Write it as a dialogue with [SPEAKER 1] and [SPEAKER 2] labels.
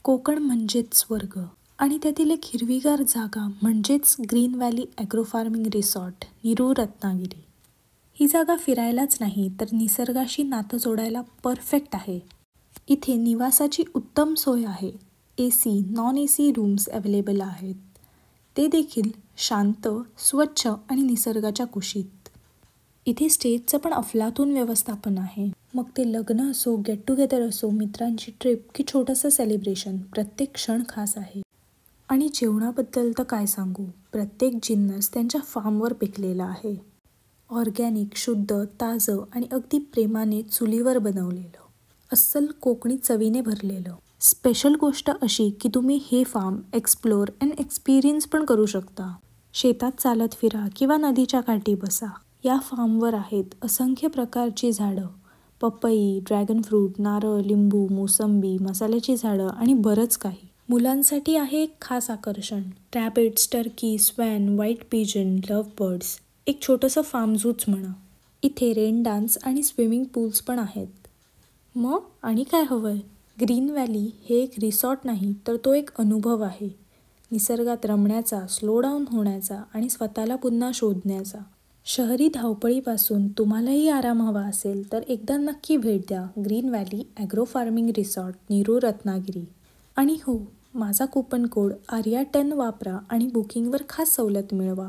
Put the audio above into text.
[SPEAKER 1] कोकण म्हणजेच स्वर्ग आणि त्यातील एक हिरवीगार जागा म्हणजेच green valley agro farming resort Nirur Ratnagiri. ही जागा फिरायलाच नाही तर निसर्गाशी नातं जोडायला परफेक्ट आहे. इथे निवासाची उत्तम सोय आहे. AC, non AC rooms available आहेत. ते देखील शांत, स्वच्छ आणि निसर्गाच्या कुशीत. इथे स्टेजचं पण अफलातून व्यवस्थापन आहे. मग ते लग्न असो, गेट टुगेदर असो, मित्रांची ट्रिप की छोटंसं सेलिब्रेशन, प्रत्येक क्षण खास आहे. आणि जेवणाबद्दल तर काय सांगू, प्रत्येक जिन्नस त्यांच्या फार्मवर पिकलेला आहे. ऑर्गॅनिक, शुद्ध, ताजं आणि अगदी प्रेमाने चुलीवर बनवलेलं. अस्सल कोकणी चवीने भरलेलं. स्पेशल गोष्ट अशी की तुम्ही हे फार्म एक्सप्लोअर अँड एक्सपिरियन्स पण करू शकता. शेतात चालत फिरा किंवा नदीच्या काठी बसा. या फार्मवर आहेत असंख्य प्रकारची झाडं, पपई, ड्रॅगन फ्रूट, नारळ, लिंबू, मोसंबी, मसाल्याची झाडं आणि बरंच काही. मुलांसाठी आहे एक खास आकर्षण. Rabbits, turkey, swan, white pigeon, love birds. एक छोटंसं फार्म झूच म्हणा. इथे रेन डान्स आणि स्विमिंग पूल्स पण आहेत. मग आणि काय हवंय? ग्रीन व्हॅली हे एक रिसॉर्ट नाही तर तो एक अनुभव आहे. निसर्गात रमण्याचा, स्लो डाऊन होण्याचा आणि स्वतःला पुन्हा शोधण्याचा. शहरी धावपळीपासून तुम्हालाही आराम हवा असेल तर एकदा नक्की भेट द्या green valley agro farming resort Nirur Ratnagiri. आणि हो, माझा कूपन कोड ARYA10 वापरा आणि बुकिंगवर खास सवलत मिळवा.